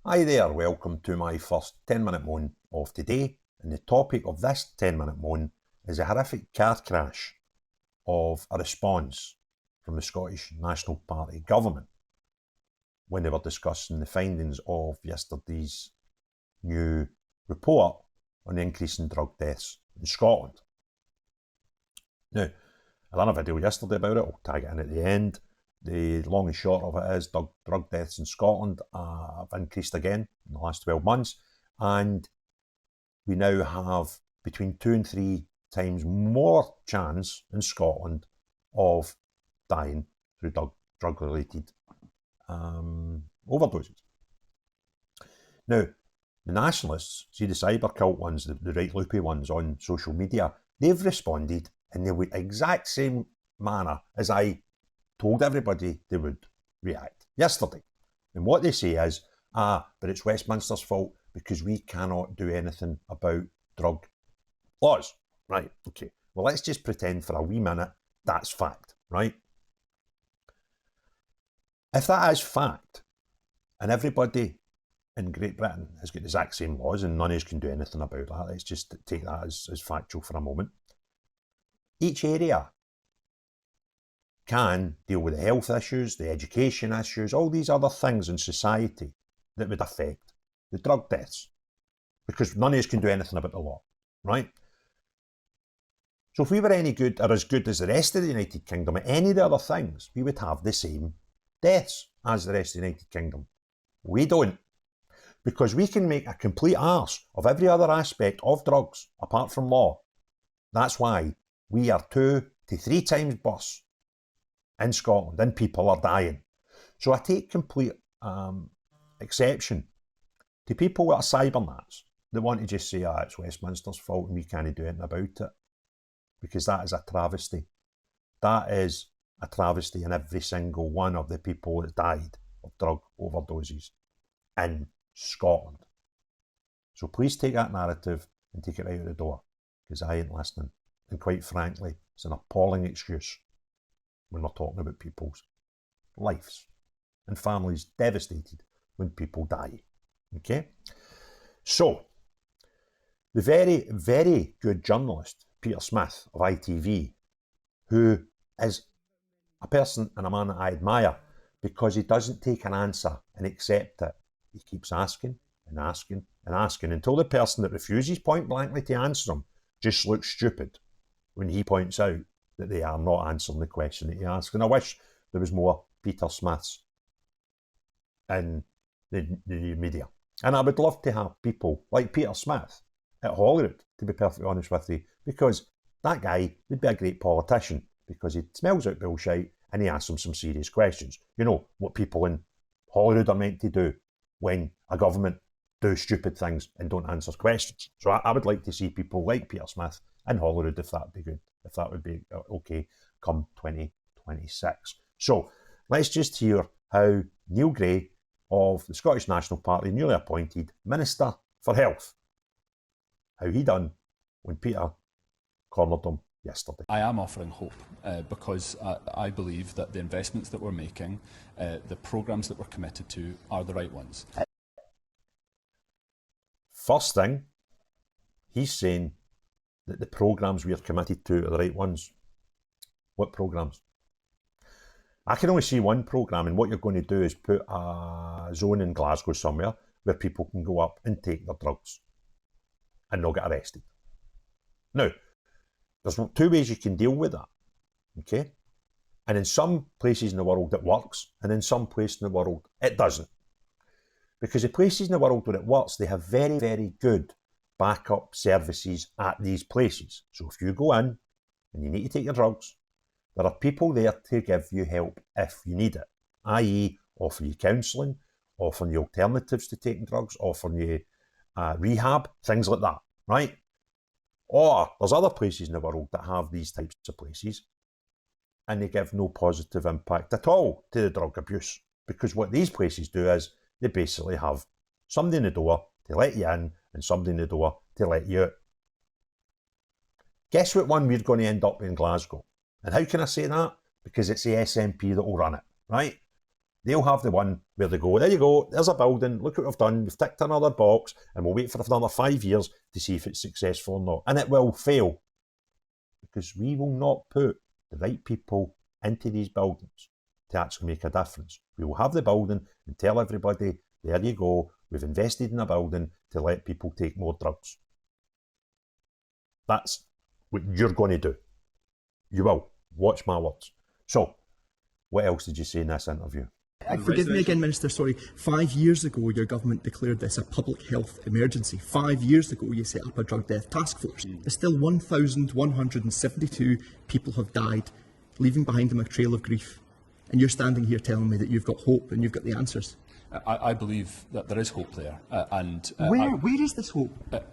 Hi there, welcome to my first 10-minute moan of today, and the topic of this 10-minute moan is a horrific car crash of a response from the Scottish National Party Government when they were discussing the findings of yesterday's new report on the increase in drug deaths in Scotland. Now, I done a video yesterday about it, I'll tag it in at the end. The long and short of it is drug deaths in Scotland have increased again in the last 12 months, and we now have between 2 and 3 times more chance in Scotland of dying through drug-related overdoses. Now, the nationalists, see the cyber cult ones, the right loopy ones on social media, they've responded in the exact same manner as I told everybody they would react yesterday. And what they say is, but it's Westminster's fault because we cannot do anything about drug laws. Right, okay. Well, let's just pretend for a wee minute that's fact, right? If that is fact, and everybody in Great Britain has got the exact same laws and none of us can do anything about that, let's just take that as factual for a moment. Each area can deal with the health issues, the education issues, all these other things in society that would affect the drug deaths, because none of us can do anything about the law, right? So if we were any good or as good as the rest of the United Kingdom at any of the other things, we would have the same deaths as the rest of the United Kingdom. We don't, because we can make a complete arse of every other aspect of drugs apart from law. That's why we are 2 to 3 times worse in Scotland and people are dying. So I take complete exception to people that are cybernats that want to just say, it's Westminster's fault and we can't do anything about it. Because that is a travesty. That is a travesty in every single one of the people that died of drug overdoses in Scotland. So please take that narrative and take it out of the door, because I ain't listening. And quite frankly, it's an appalling excuse when we're talking about people's lives and families devastated when people die. Okay? So, the very, very good journalist, Peter Smith of ITV, who is a person and a man that I admire because he doesn't take an answer and accept it. He keeps asking and asking and asking until the person that refuses point blankly to answer him just looks stupid when he points out that they are not answering the question that he asks. And I wish there was more Peter Smiths in the media. And I would love to have people like Peter Smith at Holyrood, to be perfectly honest with you, because that guy would be a great politician because he smells out bullshit and he asks them some serious questions. You know, what people in Holyrood are meant to do when a government do stupid things and don't answer questions. So I would like to see people like Peter Smith in Holyrood, if that would be good, if that would be okay, come 2026. So let's just hear how Neil Gray of the Scottish National Party, newly appointed Minister for Health, how he done when Peter cornered him yesterday. I am offering hope because I believe that the investments that we're making, the programmes that we're committed to, are the right ones. First thing, he's saying that the programmes we are committed to are the right ones. What programmes? I can only see one programme, and what you're going to do is put a zone in Glasgow somewhere where people can go up and take their drugs and not get arrested. Now, there's 2 ways you can deal with that, okay? And in some places in the world it works, and in some places in the world it doesn't. Because the places in the world where it works, they have very, very good backup services at these places. So if you go in and you need to take your drugs, there are people there to give you help if you need it, i.e. offer you counselling, offering you alternatives to taking drugs, offering you rehab, things like that, right? Or there's other places in the world that have these types of places and they give no positive impact at all to the drug abuse, because what these places do is they basically have somebody in the door to let you in and somebody in the door to let you out. Guess what one we're going to end up in Glasgow? And how can I say that? Because it's the SNP that will run it, right? They'll have the one where they go, there you go, there's a building, look what we've done, we've ticked another box, and we'll wait for another 5 years to see if it's successful or not. And it will fail, because we will not put the right people into these buildings to actually make a difference. We will have the building and tell everybody, there you go, we've invested in a building to let people take more drugs. That's what you're going to do. You will. Watch my words. So, what else did you say in this interview? Forgive me again, Minister, sorry. 5 years ago, your government declared this a public health emergency. 5 years ago, you set up a drug death task force. There's still 1,172 people have died, leaving behind them a trail of grief. And you're standing here telling me that you've got hope and you've got the answers. I believe that there is hope there. Where is this hope?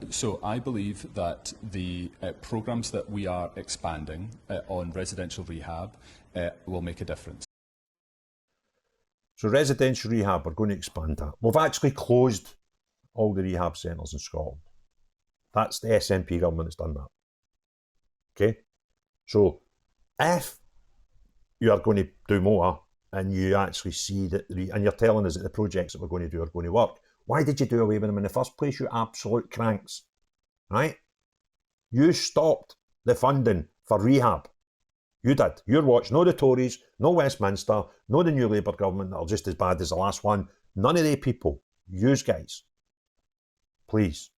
So I believe that the programmes that we are expanding on residential rehab will make a difference. So residential rehab, we're going to expand that. We've actually closed all the rehab centres in Scotland. That's the SNP government that's done that. Okay? So if you are going to do more and you actually see that, and you're telling us that the projects that we're going to do are going to work, why did you do away with them in the first place, you absolute cranks? Right? You stopped the funding for rehab. You did. Your watch. No the Tories, no Westminster, no the new Labour government that are just as bad as the last one. None of they people. Yous guys. Please,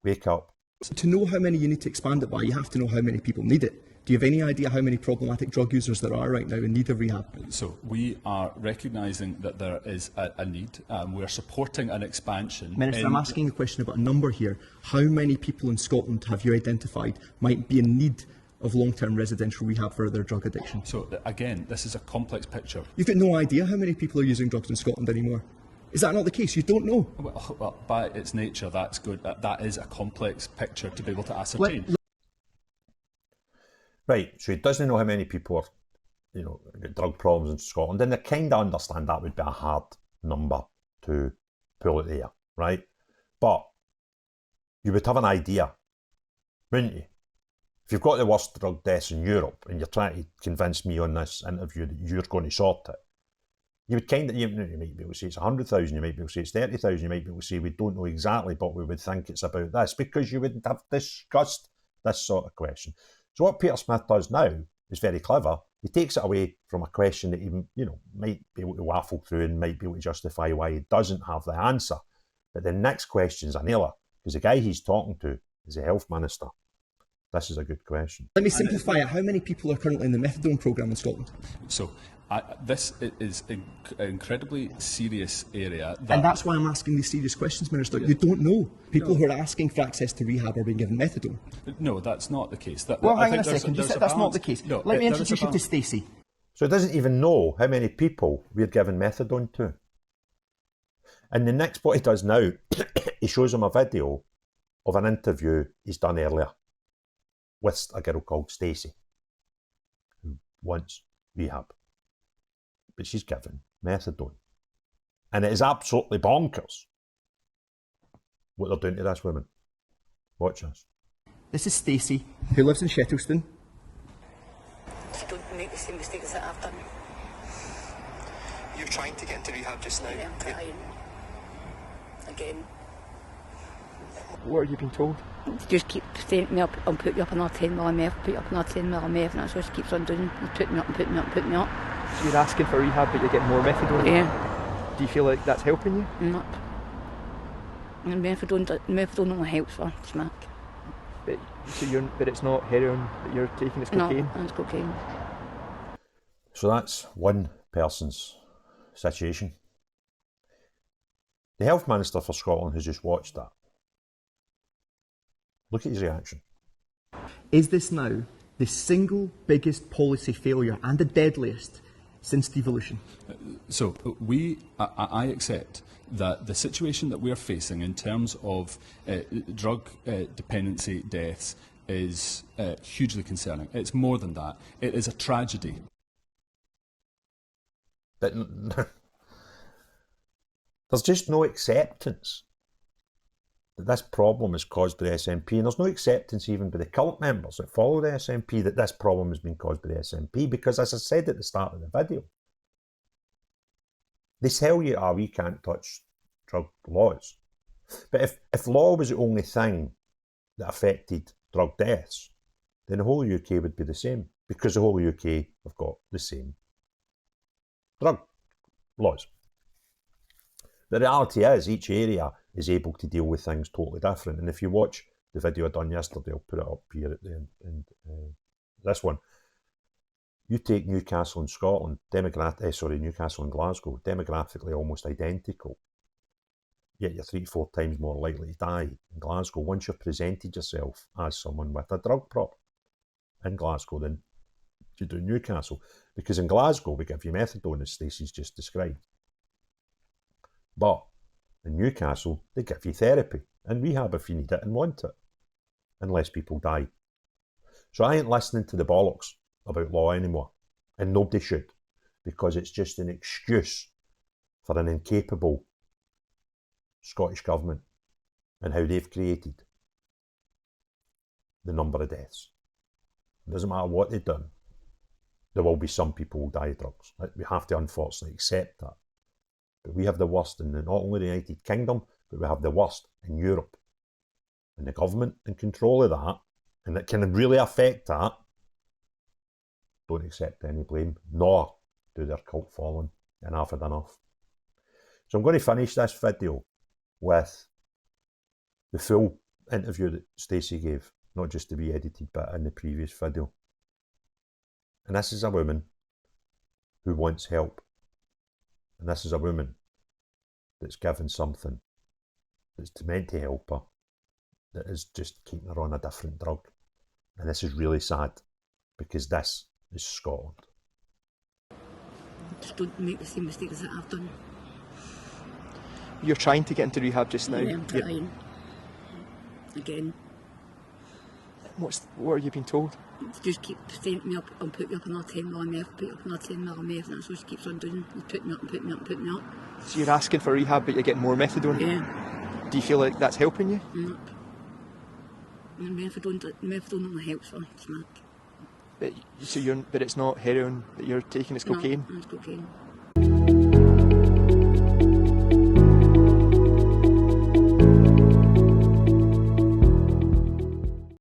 wake up. To know how many you need to expand it by, you have to know how many people need it. Do you have any idea how many problematic drug users there are right now in need of rehab? So we are recognising that there is a need. We're supporting an expansion. Minister, I'm asking a question about a number here. How many people in Scotland have you identified might be in need of long-term residential rehab for their drug addiction? So again, this is a complex picture. You've got no idea how many people are using drugs in Scotland anymore. Is that not the case? You don't know? Well, by its nature, that's good. That is a complex picture to be able to ascertain. Right, so he doesn't know how many people are, got drug problems in Scotland, and I kind of understand that would be a hard number to pull out there, right? But you would have an idea, wouldn't you? If you've got the worst drug deaths in Europe and you're trying to convince me on this interview that you're going to sort it, you would kind of, you might be able to say it's 100,000, you might be able to say it's 30,000, you might be able to say we don't know exactly, but we would think it's about this, because you wouldn't have discussed this sort of question. So what Peter Smith does now is very clever. He takes it away from a question that he, might be able to waffle through and might be able to justify why he doesn't have the answer. But the next question's a nailer, because the guy he's talking to is the health minister. This is a good question. Let me simplify it. How many people are currently in the methadone programme in Scotland? So this is an incredibly serious area. And that's why I'm asking these serious questions, Minister. You don't know. People who are asking for access to rehab are being given methadone. No, that's not the case. Hang on a second. You said that's not the case. No, Let me introduce you to Stacey. So he doesn't even know how many people we're giving methadone to. And the next, what he does now, he shows him a video of an interview he's done earlier with a girl called Stacey, who wants rehab. But she's given methadone. And it is absolutely bonkers what they're doing to this woman. Watch this. This is Stacey, who lives in Shettleston. Don't make the same mistakes that I've done. You're trying to get into rehab just now? Yeah, I'm trying. Again. What have you been told? Just keep saying to me, I'll put you up another 10mm, I'll put you up another 10mm, and that's what she keeps on doing. He's putting me up and putting me up and putting me up. So you're asking for rehab, but you're getting more methadone? Yeah. Do you feel like that's helping you? Nope. And methadone only helps for smack. But it's not heroin that you're taking, it's cocaine? No, it's cocaine. So that's one person's situation. The Health Minister for Scotland has just watched that. Look at his reaction. Is this now the single biggest policy failure and the deadliest since devolution? So I accept that the situation that we're facing in terms of drug dependency deaths is hugely concerning. It's more than that. It is a tragedy. But there's just no acceptance that this problem is caused by the SNP, and there's no acceptance even by the cult members that follow the SNP that this problem has been caused by the SNP, because as I said at the start of the video, They tell you, we can't touch drug laws. But if law was the only thing that affected drug deaths, then the whole UK would be the same, because the whole UK have got the same drug laws. The reality is each area is able to deal with things totally different. And if you watch the video I done yesterday, I'll put it up here at the end. This one, you take Newcastle and Scotland, Newcastle and Glasgow, demographically almost identical. Yet you're 3-4 times more likely to die in Glasgow once you've presented yourself as someone with a drug problem in Glasgow than you do in Newcastle. Because in Glasgow, we give you methadone, as Stacey's just described. But in Newcastle, they give you therapy and rehab if you need it and want it, unless people die. So I ain't listening to the bollocks about law anymore, and nobody should, because it's just an excuse for an incapable Scottish Government and how they've created the number of deaths. It doesn't matter what they've done, there will be some people who die of drugs. We have to unfortunately accept that. But we have the worst in not only the United Kingdom, but we have the worst in Europe. And the government in control of that, and it can really affect that, don't accept any blame, nor do their cult following, and I've had enough. So I'm going to finish this video with the full interview that Stacey gave, not just the wee edited bit in the previous video. And this is a woman who wants help. And this is a woman that's given something that's meant to help her, that is just keeping her on a different drug. And this is really sad, because this is Scotland. Just don't make the same mistakes that I've done. You're trying to get into rehab just now. Yeah, I'm trying. Again. What are you being told? Just keep saying to me, I'll put you up another 10 mil of meth, put you up another 10 mil of meth, and that's what she keeps on doing. She's putting me up and putting me up and putting me up. So you're asking for rehab, but you're getting more methadone? Yeah. Do you feel like that's helping you? Nope. And methadone only helps her. It's mad. But it's not heroin that you're taking, it's cocaine? No, it's cocaine.